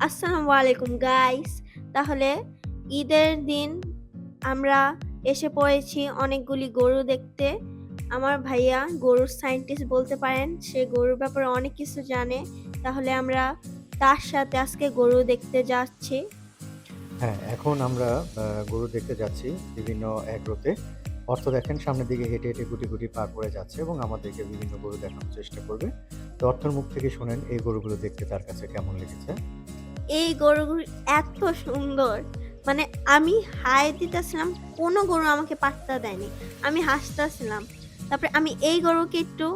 আসসালামু আলাইকুম গাইস। তাহলে ঈদের দিন আমরা এসে পড়েছি অনেকগুলি গরু দেখতে। আমার ভাইয়া গরুর সায়েন্টিস্ট বলতে পারেন। সে গরুর ব্যাপারে অনেক কিছু জানে। তাহলে আমরা তার সাথে আজকে গরু দেখতে যাচ্ছি। হ্যাঁ, এখন আমরা গরু দেখতে যাচ্ছি বিভিন্ন এগ্রোতে। অর্থ দেখেন সামনের দিকে হেঁটে, হেঁটে গুটি, গুটি পা করে যাচ্ছে এবং আমাদেরকে বিভিন্ন গরু দেখানোর চেষ্টা করবে। তো অর্থর মুখ থেকে শোনেন এই গরুগুলো দেখতে তার কাছে কেমন লেগেছে। এই গরুগুলো এত সুন্দর, মানে আমি হাই দিতেছিলাম, কোনো গরু আমাকে পাত্তা দেয়নি। আমি হাসতেছিলাম। তারপরে আমি এই গরুকে একটু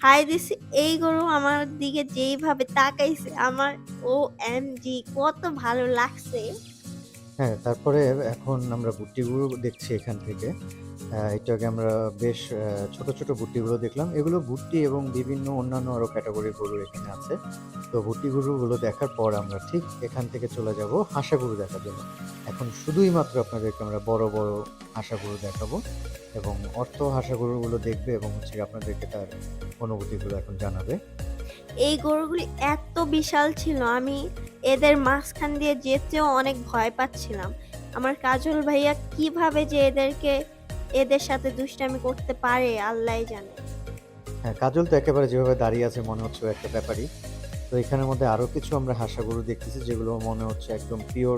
হাই দিছি, এই গরু আমার দিকে যেইভাবে তাকাইছে আমার OMG কত ভালো লাগছে। হ্যাঁ, তারপরে এখন আমরা ভুট্টি গরু দেখছি এখান থেকে। একটু আগে আমরা বেশ ছোট, ছোট ভুট্টিগুলো দেখলাম। এগুলো ভুট্টি এবং বিভিন্ন অন্যান্য আরো ক্যাটেগরির গরু এখানে আছে। তো ভুট্টি গরুগুলো দেখার পর আমরা ঠিক এখান থেকে চলে যাব হাসা গরু দেখার জন্য। এখন শুধুই মাত্র আপনাদেরকে আমরা বড়, বড় হাসা গরু দেখাবো এবং অর্থ হাসা গরুগুলো দেখবে এবং হচ্ছে গিয়ে আপনাদেরকে তার অনুভূতিগুলো এখন জানাবে। এই গরুগুলি এত বিশাল ছিল, আমি এদের মাঝখান দিয়ে যেতেও অনেক ভয় পাচ্ছিলাম। আমার কাজল ভাইয়া কিভাবে যে এদের সাথে দুষ্টামি করতে পারে আল্লাহই জানে। হ্যাঁ, কাজল তো একেবারে যেভাবে দাঁড়িয়ে আছে মনে হচ্ছে ও একটা ব্যাপারী। তো এখানের মধ্যে আরো কিছু আমরা হাসা গরু দেখতেছি যেগুলো মনে হচ্ছে একদম পিওর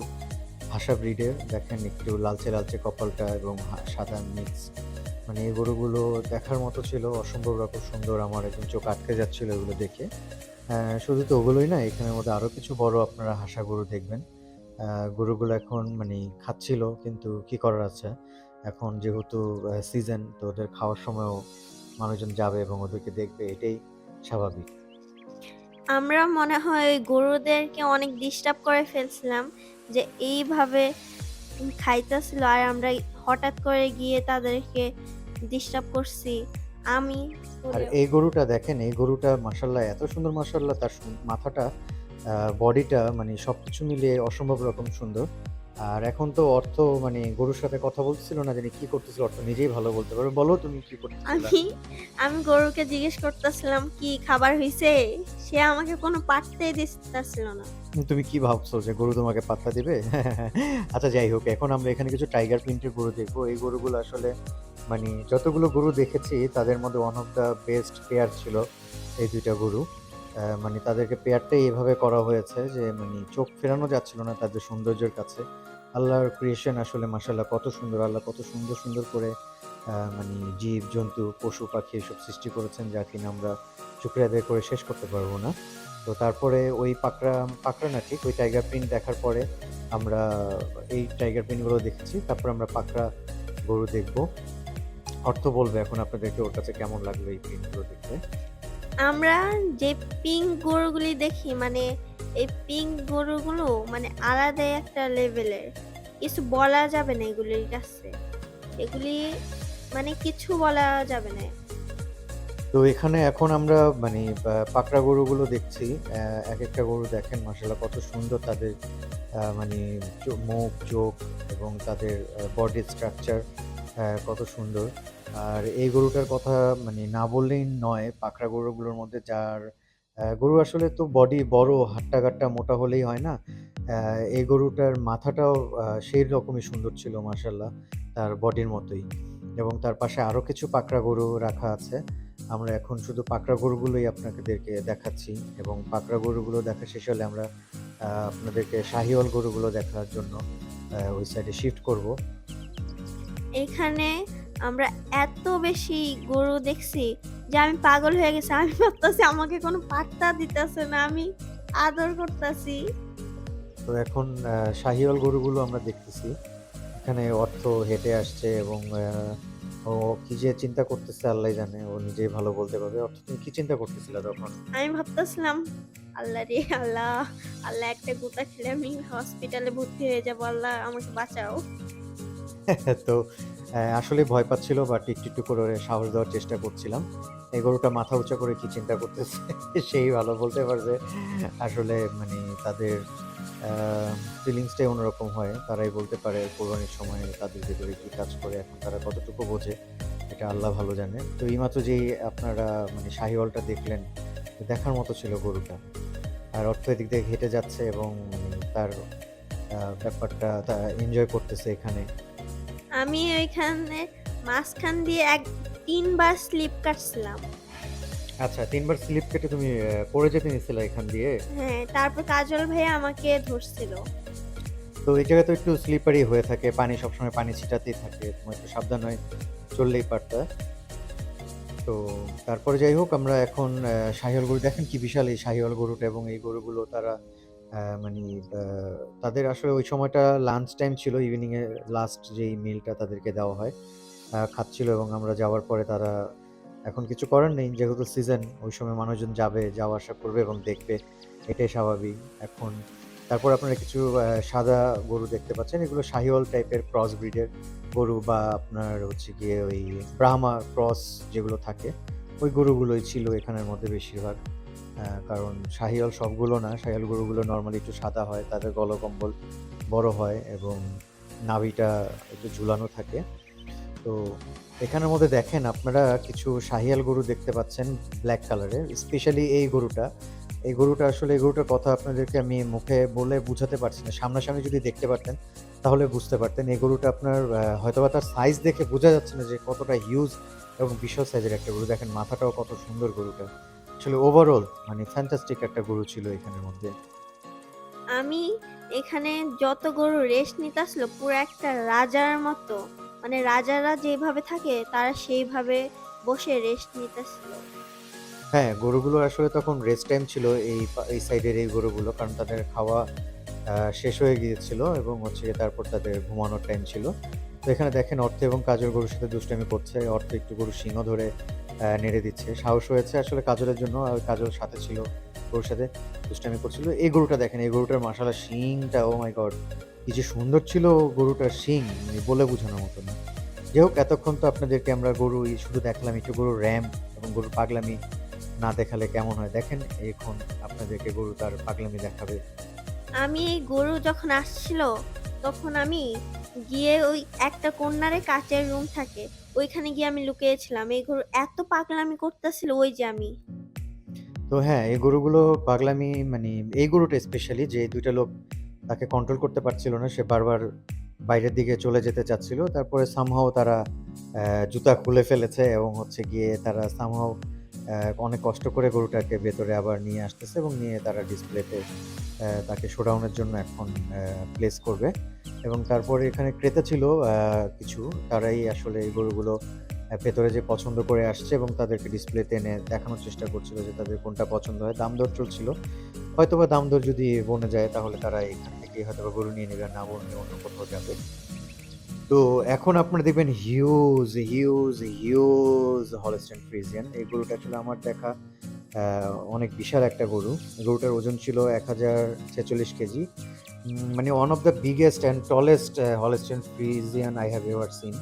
হাসা ব্রিডের। দেখেন একটু লালচে, লালচে কপালটা এবং সাদা মিক্স। মানে এই গরুগুলো দেখার মতো ছিল, অসম্ভব রকম সুন্দর। আমার একদম চোখ আটকে যাচ্ছিল এগুলো দেখে। শুধু তো ওগুলোই না, এখানের মধ্যে আরো কিছু বড় আপনারা হাসা গরু দেখবেন। গরুগুলো এখন মানে খাচ্ছিল কিন্তু কি করার আছে। এখন যেহেতু সিজন তো ওদের খাওয়ার সময়ও মানুষজন যাবে এবং ওদেরকে দেখবে এটাই স্বাভাবিক। আমরা মনে হয় ওই গরুদেরকে অনেক ডিস্টার্ব করে ফেলছিলাম যে এইভাবে খাইতেছিল, আর আমরা হঠাৎ করে গিয়ে তাদেরকে ডিস্টার্ব করছি। আমি আর বলে এই গরুটা দেখেন, এই গরুটা মাশাআল্লাহ এত সুন্দর মাশাআল্লাহ তার মাথাটা বডিটা মানে সবকিছু মিলিয়ে অসম্ভব রকম সুন্দর। আর এখন তো অর্থ মানে গরুর সাথে কথা বলতেছিল না জানি কি করতেছিল, অর্থ নিজেই ভালো বলতে পারবে। বলো তুমি কি করতেছিলা? আমি আমি গরুকে জিজ্ঞেস করতেছিলাম কি খাবার হইছে, সে আমাকে কোনো পাত্তাই দিতেছিল না। তুমি কি ভাবছো যে গরু তোমাকে পাত্তা দিবে? আচ্ছা যাই হোক, এখন আমরা এখানে কিছু টাইগার প্রিন্টের গরু দেখবো। এই গরুগুলো আসলে মানে যতগুলো গরু দেখেছি তাদের মধ্যে one of the best pair ছিল এই ২ টা গরু। মানে তাদেরকে পেয়ারটাই এভাবে করা হয়েছে যে মানে চোখ ফেরানো যাচ্ছিল না তাদের সৌন্দর্যের কাছে। আল্লাহর ক্রিয়েশন আসলে মাশাআল্লাহ কত সুন্দর! আল্লাহ কত সুন্দর, সুন্দর করে মানে জীব-জন্তু, পশু-পাখি এসব সৃষ্টি করেছেন যা কিনা আমরা শুকরিয়া আদায় করে শেষ করতে পারব না। তো তারপরে ওই পাকড়া না ঠিক ওই টাইগার প্রিন্ট দেখার পরে আমরা এই টাইগার প্রিন্টগুলো দেখেছি। তারপর আমরা পাকড়া গরু দেখব। অর্থ বলবে এখন আপনাদেরকে ওর কাছে কেমন লাগলো এই প্রিন্টগুলো দেখতে। আমরা যে পিঙ্ক গরুগুলি দেখি, মানে এই পিঙ্ক গরুগুলো মানে আলাদাই একটা লেভেলের। কিছু বলা যাবে না এগুলির কাছে। এগুলি মানে কিছু বলা যাবে না। তো এখানে এখন আমরা মানে পাকড়া গরুগুলো দেখছি। একেকটা গরু দেখেন মাশাআল্লাহ কত সুন্দর তাদের মানে মুখ, চোখ এবং তাদের বডি স্ট্রাকচার কত সুন্দর। আর এই গরুটার কথা মানে না বললেই নয়, পাকড়া গরুগুলোর মধ্যে যার গরু আসলে তো বডি বড়, হাট্টা-গাট্টা মোটা হলেই হয় না। এই গরুটার মাথাটাও সেই রকমই সুন্দর ছিল মাশাআল্লাহ, তার বডির মতোই। এবং তার পাশে আরো কিছু পাকড়া গরু রাখা আছে। আমরা এখন শুধু পাকড়া গরুগুলোই আপনাদেরকে দেখাচ্ছি এবং পাকড়া গরুগুলো দেখা শেষ হলে আমরা আপনাদেরকে শাহিওয়াল গরুগুলো দেখার জন্য ওই সাইডে শিফট করব। এখানে আমরা এত বেশি গরু দেখছি যে আমি পাগল হয়ে গেছি। আমি ভাবতেছি আমাকে কোনো পাত্তা দিতেছে না, আমি আদর করতেছি। তো এখন শাহিওয়াল গরুগুলো আমরা দেখতেছি। এখানে অর্থ হেঁটে আসছে এবং ও কি যে চিন্তা করতেছে আল্লাহই জানে। ও নিজেই ভালো বলতে পারবে। অর্থ তুমি কি চিন্তা করতেছিলা তখন? আমি ভাবতেছিলাম আল্লাহ রে আল্লাহ, আল্লাহ একটা গোতা খেলে আমি হসপিটালে ভর্তি হয়ে যাবো, আল্লাহ আমাকে বাঁচাও। তো আসলেই ভয় পাচ্ছিল বাট একটু, একটু করে ওরে সাহস দেওয়ার চেষ্টা করছিলাম। এই গরুটা মাথা উঁচা করে কি চিন্তা করতেছে সেই ভালো বলতে পারবে। আসলে মানে তাদের আ ফিলিংসটাই অন্যরকম হয়। তারাই বলতে পারে কোরবানির সময় তাদের ভেতরে কি কাজ করে, এখন তারা কতটুকু বোঝে এটা আল্লাহ ভালো জানে। তো এইমাত্র যেই আপনারা মানে শাহিওয়ালটা দেখলেন, দেখার মতো ছিল গরুটা। আর অর্থ এদিক দিয়ে হেঁটে যাচ্ছে এবং তার ব্যাপারটা এনজয় করতেছে এখানে। আমি ওইখানে মাঝখান দিয়ে ৩ বার স্লিপ কাটছিলাম। আচ্ছা, ৩ বার স্লিপ কেটে তুমি পড়ে যেতে নিছিলা এখান দিয়ে? হ্যাঁ, তারপর কাজল ভাইয়া আমাকে ধরছিল। তো এই জায়গা তো একটু স্লিপারি হয়ে থাকে। পানি সবসময় পানি ছিটাতেই থাকে। তোমার একটু সাবধান হয়ে চললেই পারতা। তো তারপরে যাই হোক আমরা এখন শাহিওয়াল গরু দেখেন কি বিশাল এই শাহিওয়াল গরুটা এবং এই গরুগুলো তারা মানি আ তাদের আসলে ওই সময়টা লাঞ্চ টাইম ছিল। ইভনিং এ লাস্ট যেই মিলটা তাদেরকে দেওয়া হয়। খাচ্ছিল এবং আমরা যাওয়ার পরে তারা এখন কিছু করার নেই। যেহেতু সিজন ওই সময় মানুষজন যাবে, যাওয়া আসা করবে এবং দেখবে। এটাই স্বাভাবিক। এখন তারপর আপনারা কিছু সাদা গরু দেখতে পাচ্ছেন। এগুলো শাহিওয়াল টাইপের ক্রস ব্রিড এর গরু বা আপনার হচ্ছে গিয়ে ওই ব্রাহ্মা ক্রস যেগুলো থাকে, ওই গরুগুলোই ছিল এখানের মধ্যে বেশিরভাগ। কারণ শাহিওয়াল সবগুলো না, শাহিওয়াল গরুগুলো নরমালি একটু সাদা হয়। তাদের গলকম্বল বড় হয় এবং নাভিটা একটু ঝুলানো থাকে। তো এখানের মধ্যে দেখেন আপনারা কিছু শাহিয়াল গরু দেখতে পাচ্ছেন ব্ল্যাক কালারের। স্পেশালি এই গরুটা। এই গরুটা আসলে এই গরুটার কথা আপনাদেরকে আমি মুখে বলে বুঝাতে পারছি না। সামনাসামনি যদি দেখতে পারতেন তাহলে বুঝতে পারতেন। এই গরুটা আপনার হয়তোবা তার সাইজ দেখে বোঝা যাচ্ছে না যে কতটা হিউজ এবং বিশাল সাইজের একটা গরু। দেখেন মাথাটাও কত সুন্দর গরুটার। আসলে ওভারঅল মানে ফ্যান্টাস্টিক একটা গরু ছিল এখানের মধ্যে। আমি এখানে যত গরু রেস্ট নিতেছিল পুরো একটা রাজার মতো। মানে রাজারা যেভাবে থাকে তারা সেইভাবে বসে রেস্ট নিতেছিল। হ্যাঁ, গরুগুলো আসলে তখন রেস্ট টাইম ছিল এই সাইডের এই গরুগুলো। কারণ তাদের খাওয়া শেষ হয়ে গিয়েছিল এবং হচ্ছে গিয়ে তারপর তাদের ঘুমানোর টাইম ছিল। তো এখানে দেখেন অর্থ এবং কাজল গরুর সাথে দুষ্টামি করছে। অর্থ একটু গরুর সিংহ ধরে নেড়ে দিচ্ছে। সাহস হয়েছে আসলে কাজলের জন্য। আর কাজল সাথে ছিল, গরুর সাথে দুষ্টামি করছিল। এই গরুটা দেখেন, এই গরুটার মাশাআল্লাহ শিংটা ওহ মাই গড! কি যে সুন্দর ছিল গরুটার শিং, মানে বলে বোঝানোর মতো না। যাই হোক এতক্ষণ তো আপনাদেরকে আমরা গরু শুধু দেখলাম, একটু গরুর র‍্যাম্প এবং গরুর পাগলামি না দেখালে কেমন হয়? দেখেন এখন আপনাদেরকে গরু তার পাগলামি দেখাবে। আমি এই গরু যখন আসছিল তখন আমি গিয়ে ওই একটা কর্নারে কাচের রুম থাকে। ওইখানে গিয়ে আমি লুকিয়েছিলাম। এই গরু এত পাগলামি করতেছিল ওই যে আমি। তো হ্যাঁ, এই গরুগুলো পাগলামি মানে এই গরুটা স্পেশালি যে ২ টা লোক তাকে কন্ট্রোল করতে পারছিল না। সে বারবার বাইরের দিকে চলে যেতে চাচ্ছিল। তারপরে সামহাউ তারা জুতা খুলে ফেলেছে এবং হচ্ছে গিয়ে তারা সামহাউ অনেক কষ্ট করে গরুটাকে ভেতরে আবার নিয়ে আসতেছে এবং নিয়ে তারা ডিসপ্লেতে তাকে শোডাউনের জন্য এখন প্লেস করবে। এবং তারপরে এখানে ক্রেতা ছিল কিছু। তারাই আসলে এই গরুগুলো ভেতরে যেয়ে পছন্দ করে আসছে এবং তাদেরকে ডিসপ্লেতে এনে দেখানোর চেষ্টা করছিল যে তাদের কোনটা পছন্দ হয়। দাম-দর চলছিল। হয়তোবা দাম-দর যদি বনে যায় তাহলে তারা এখান থেকেই হয়তোবা গরু নিয়ে নেবে, আর না বললে অন্য কোথাও যাবে। তো এখন আপনারা দেখবেন হিউজ হলস্টাইন ফ্রিজিয়ান। এই গরুটা আসলে আমার দেখা আ অনেক বিশাল একটা গরু। গরুটার ওজন ছিল ১,০৪৬ কেজি। মানে one of the biggest and tallest Holstein Friesian I have ever seen.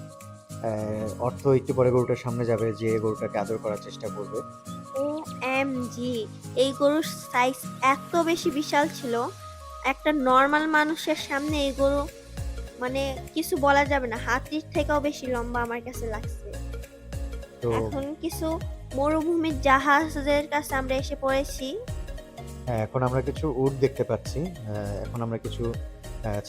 অর্থ একটু পরে গরুটার সামনে যাবে, যেয়ে গরুটাকে আদর করার চেষ্টা করবে। OMG! এই গরুর সাইজ এত বেশি বিশাল ছিল। একটা নরমাল মানুষের সামনে এই গরু মানে কিছু বলা যাবে না। হাতির থেকেও বেশি লম্বা আমার কাছে লাগছে। তো এখন কিছু মরুভূমির জাহাজের কাছে আমরা এসে পড়েছি। হ্যাঁ, এখন আমরা কিছু উট দেখতে পাচ্ছি। এখন আমরা কিছু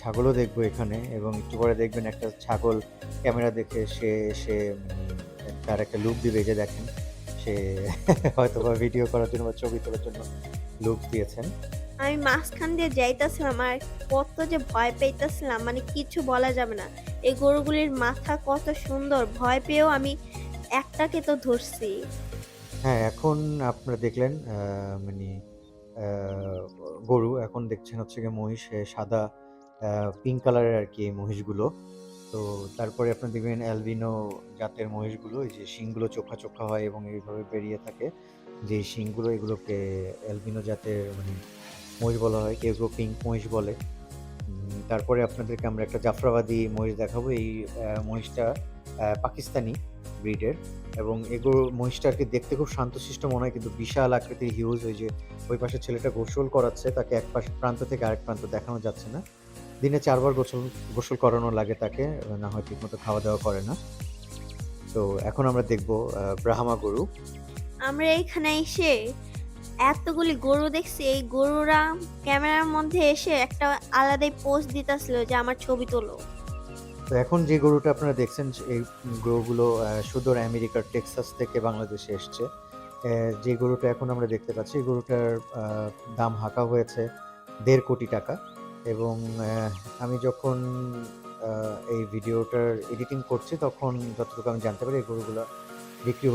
ছাগলও দেখব এখানে এবং একটু পরে দেখবেন একটা ছাগল ক্যামেরা দেখে সে এসে তার একটা লুক দিবে। এই যে দেখেন, সে হয়তোবা ভিডিও করার জন্য বা ছবি তোলার জন্য লুক দিয়েছেন। আমি মাঝখান দিয়ে যাইতাছিলাম আর কত যে ভয় পাইতাছিলাম মানে কিছু বলা যাবে না। এই গরুগুলির মাথা কত সুন্দর। ভয় পেয়েও আমি একটাকে তো ধরছি। হ্যাঁ, এখন আপনারা দেখলেন মানে আ গরু, এখন দেখছেন হচ্ছে গিয়ে মহিষ, সাদা পিঙ্ক কালারের আরকি এই মহিষগুলো। তো তারপরে আপনারা দেখবেন অ্যালবিনো জাতের মহিষগুলো, এই যে শিংগুলো চোখা, চোখা হয় এবং এইভাবে বেরিয়ে থাকে। যে শিংগুলো এগুলোকে অ্যালবিনো জাতের মানে মহিষ বলা হয়। কেউ, কেউ পিঙ্ক মহিষ বলে। তারপরে আপনাদেরকে আমরা একটা জাফরাবাদি মহিষ দেখাবো। এই মহিষটা পাকিস্তানি ব্রিডের এবং মহিষটা আরকি দেখতে খুব শান্তশিষ্ট মনে হয় কিন্তু বিশাল আকৃতির হিউজ। ওই যে ওই পাশে ছেলেটা গোসল করাচ্ছে, তাকে এক প্রান্ত থেকে আরেক প্রান্ত দেখানো যাচ্ছে না। দিনে ৪ বার গোসল করানো লাগে তাকে, না হয় ঠিকমতো খাওয়া-দাওয়া করে না। তো এখন আমরা দেখব ব্রাহ্মা গরু। আমরা এখানে এসে এতগুলি গরু দেখছি, এই গরুরা ক্যামেরার মধ্যে এসে একটা আলাদাই পোজ দিতেছিল যে আমার ছবি তোলো। তো এখন যে গরুটা আপনারা দেখছেন এই গরুগুলো সুদূর আমেরিকার টেক্সাস থেকে বাংলাদেশে এসছে। যে গরুটা এখন আমরা দেখতে পাচ্ছি এই গরুটার দাম হাঁকা হয়েছে ১.৫ কোটি টাকা এবং আমি যখন এই ভিডিওটার এডিটিং করছি তখন যতটুকু আমি জানতে পারি এই গরুগুলো বিক্রি